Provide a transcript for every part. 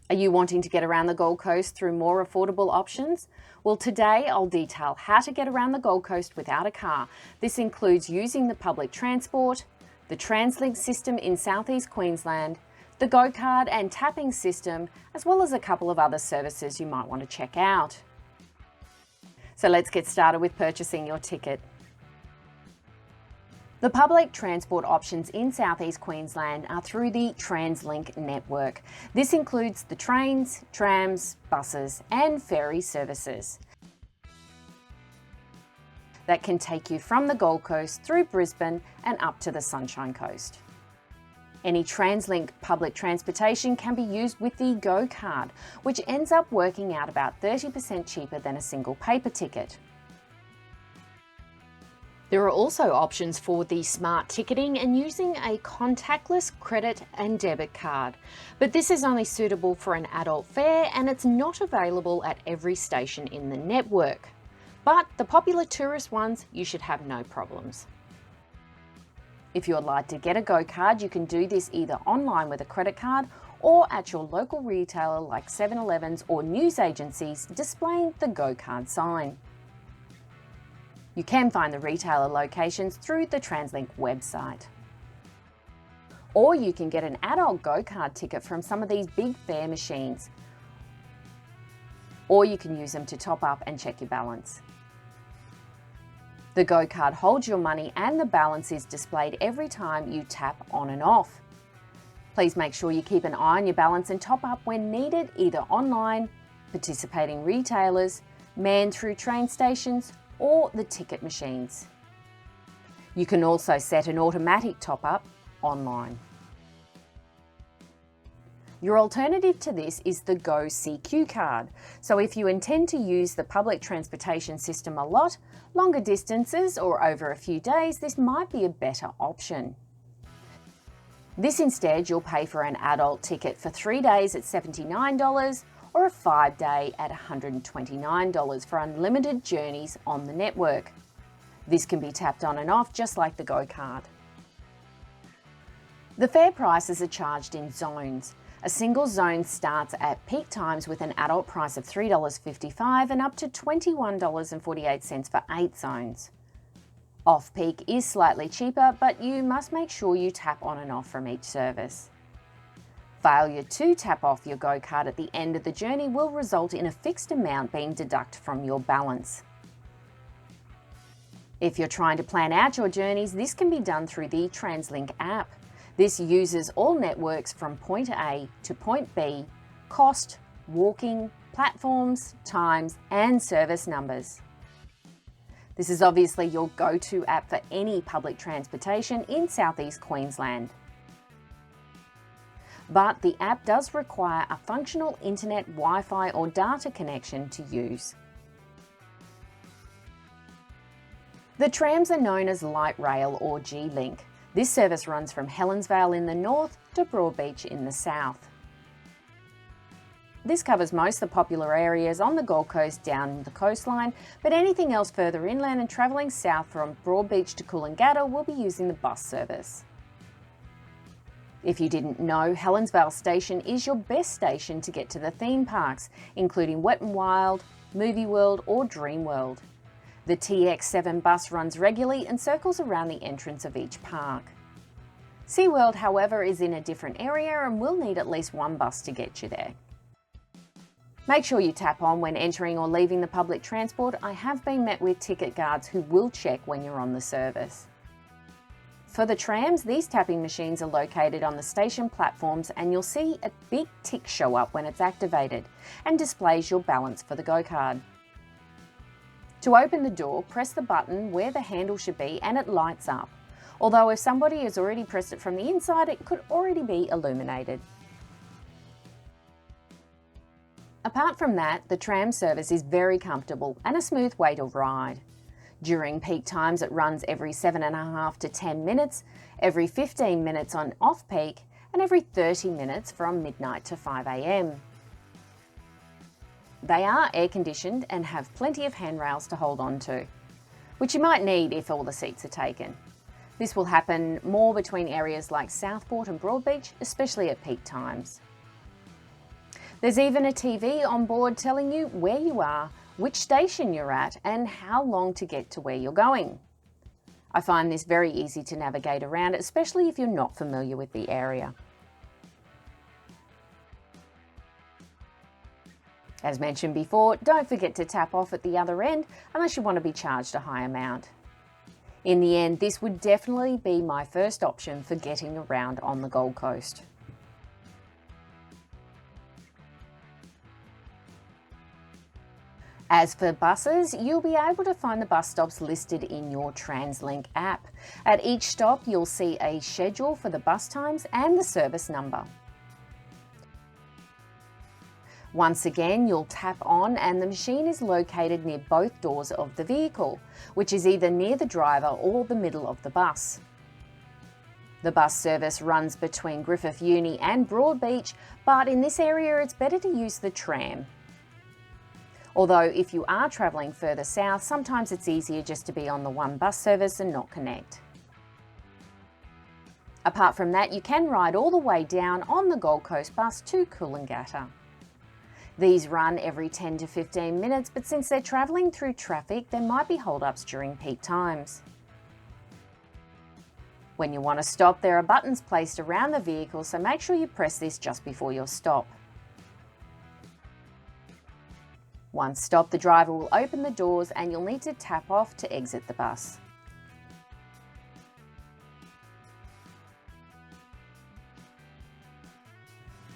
Are you wanting to get around the Gold Coast through more affordable options? Well, today I'll detail how to get around the Gold Coast without a car. This includes using the public transport, the Translink system in South East Queensland, the GoCard and tapping system, as well as a couple of other services you might want to check out. So let's get started with purchasing your ticket. The public transport options in South East Queensland are through the Translink Network. This includes the trains, trams, buses and ferry services that can take you from the Gold Coast through Brisbane and up to the Sunshine Coast. Any Translink public transportation can be used with the GoCard, which ends up working out about 30% cheaper than a single paper ticket. There are also options for the smart ticketing and using a contactless credit and debit card, but this is only suitable for an adult fare and it's not available at every station in the network. But the popular tourist ones, you should have no problems. If you'd like to get a GoCard, you can do this either online with a credit card or at your local retailer like 7-Elevens or news agencies displaying the GoCard sign. You can find the retailer locations through the Translink website. Or you can get an adult GoCard ticket from some of these big fare machines. Or you can use them to top up and check your balance. The GoCard holds your money and the balance is displayed every time you tap on and off. Please make sure you keep an eye on your balance and top up when needed, either online, participating retailers, manned through train stations, or the ticket machines. You can also set an automatic top-up online. Your alternative to this is the GoCQ card. So if you intend to use the public transportation system a lot, longer distances or over a few days, this might be a better option. This instead, you'll pay for an adult ticket for 3 days at $79 or a 5-day at $129 for unlimited journeys on the network. This can be tapped on and off just like the GoCard. The fare prices are charged in zones. A single zone starts at peak times with an adult price of $3.55 and up to $21.48 for 8 zones. Off-peak is slightly cheaper, but you must make sure you tap on and off from each service. Failure to tap off your GoCard at the end of the journey will result in a fixed amount being deducted from your balance. If you're trying to plan out your journeys, this can be done through the Translink App. This uses all networks from point A to point B, cost, walking, platforms, times, and service numbers. This is obviously your go-to app for any public transportation in South East Queensland. But the app does require a functional internet, Wi-Fi or data connection to use. The trams are known as light rail or Glink. This service runs from Helensvale in the north to Broadbeach in the south. This covers most of the popular areas on the Gold Coast down the coastline, but anything else further inland and travelling south from Broadbeach to Coolangatta will be using the bus service. If you didn't know, Helensvale Station is your best station to get to the theme parks, including Wet n Wild, Movie World or Dream World. The TX7 bus runs regularly and circles around the entrance of each park. SeaWorld, however, is in a different area and will need at least one bus to get you there. Make sure you tap on when entering or leaving the public transport. I have been met with ticket guards who will check when you're on the service. For the trams, these tapping machines are located on the station platforms and you'll see a big tick show up when it's activated and displays your balance for the GoCard. To open the door, press the button where the handle should be and it lights up. Although if somebody has already pressed it from the inside, it could already be illuminated. Apart from that, the tram service is very comfortable and a smooth way to ride. During peak times, it runs every 7.5 to 10 minutes, every 15 minutes on off-peak, and every 30 minutes from midnight to 5 a.m. They are air-conditioned and have plenty of handrails to hold on to, which you might need if all the seats are taken. This will happen more between areas like Southport and Broadbeach, especially at peak times. There's even a TV on board telling you where you are, which station you're at, and how long to get to where you're going. I find this very easy to navigate around, especially if you're not familiar with the area. As mentioned before, don't forget to tap off at the other end unless you want to be charged a high amount. In the end, this would definitely be my first option for getting around on the Gold Coast. As for buses, you'll be able to find the bus stops listed in your Translink app. At each stop, you'll see a schedule for the bus times and the service number. Once again, you'll tap on and the machine is located near both doors of the vehicle, which is either near the driver or the middle of the bus. The bus service runs between Griffith Uni and Broadbeach, but in this area it's better to use the tram. Although if you are travelling further south, sometimes it's easier just to be on the one bus service and not connect. Apart from that, you can ride all the way down on the Gold Coast bus to Coolangatta. These run every 10 to 15 minutes, but since they're travelling through traffic, there might be hold-ups during peak times. When you want to stop, there are buttons placed around the vehicle, so make sure you press this just before your stop. Once stopped, the driver will open the doors and you'll need to tap off to exit the bus.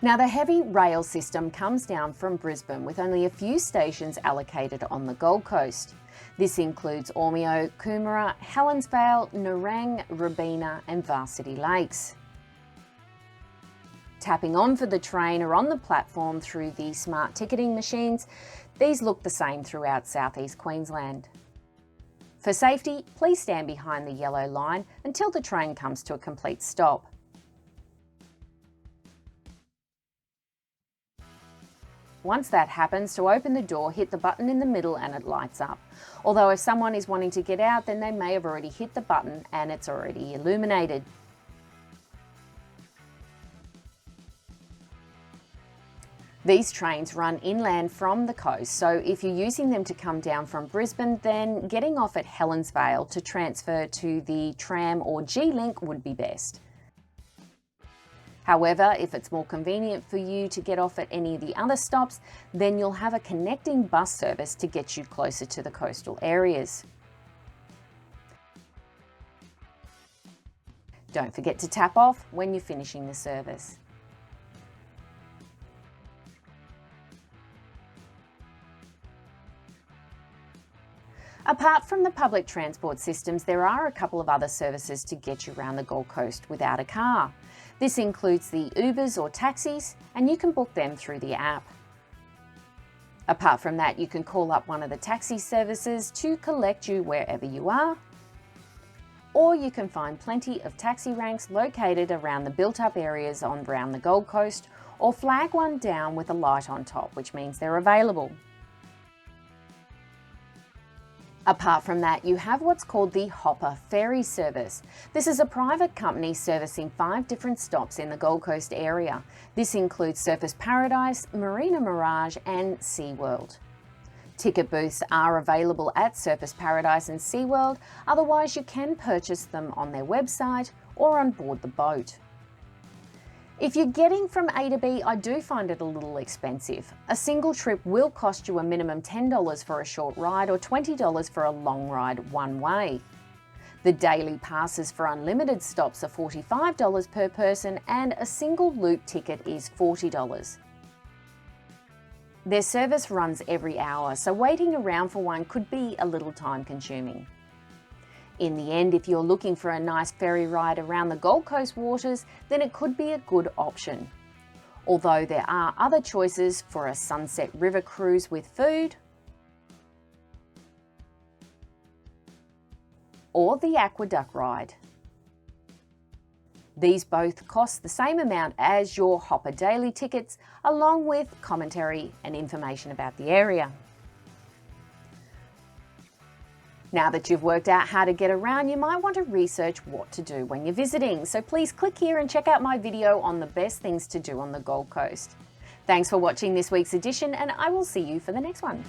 Now, the heavy rail system comes down from Brisbane with only a few stations allocated on the Gold Coast. This includes Ormeo, Coomera, Helensvale, Nerang, Robina and Varsity Lakes. Tapping on for the train or on the platform through the smart ticketing machines, these look the same throughout South East Queensland. For safety, please stand behind the yellow line until the train comes to a complete stop. Once that happens, to open the door, hit the button in the middle and it lights up. Although if someone is wanting to get out, then they may have already hit the button and it's already illuminated. These trains run inland from the coast, so if you're using them to come down from Brisbane, then getting off at Helensvale to transfer to the tram or Glink would be best. However, if it's more convenient for you to get off at any of the other stops, then you'll have a connecting bus service to get you closer to the coastal areas. Don't forget to tap off when you're finishing the service. Apart from the public transport systems, there are a couple of other services to get you around the Gold Coast without a car. This includes the Ubers or taxis, and you can book them through the app. Apart from that, you can call up one of the taxi services to collect you wherever you are, or you can find plenty of taxi ranks located around the built-up areas around the Gold Coast, or flag one down with a light on top, which means they're available. Apart from that, you have what's called the Hopa ferry service. This is a private company servicing 5 different stops in the Gold Coast area. This includes Surfers Paradise, Marina Mirage and SeaWorld. Ticket booths are available at Surfers Paradise and SeaWorld, otherwise you can purchase them on their website or on board the boat. If you're getting from A to B, I do find it a little expensive. A single trip will cost you a minimum $10 for a short ride or $20 for a long ride one way. The daily passes for unlimited stops are $45 per person and a single loop ticket is $40. Their service runs every hour, so waiting around for one could be a little time consuming. In the end, if you're looking for a nice ferry ride around the Gold Coast waters, then it could be a good option. Although there are other choices for a sunset river cruise with food, or the aqueduct ride. These both cost the same amount as your Hopa daily tickets, along with commentary and information about the area. Now that you've worked out how to get around, you might want to research what to do when you're visiting. So please click here and check out my video on the best things to do on the Gold Coast. Thanks for watching this week's edition, and I will see you for the next one.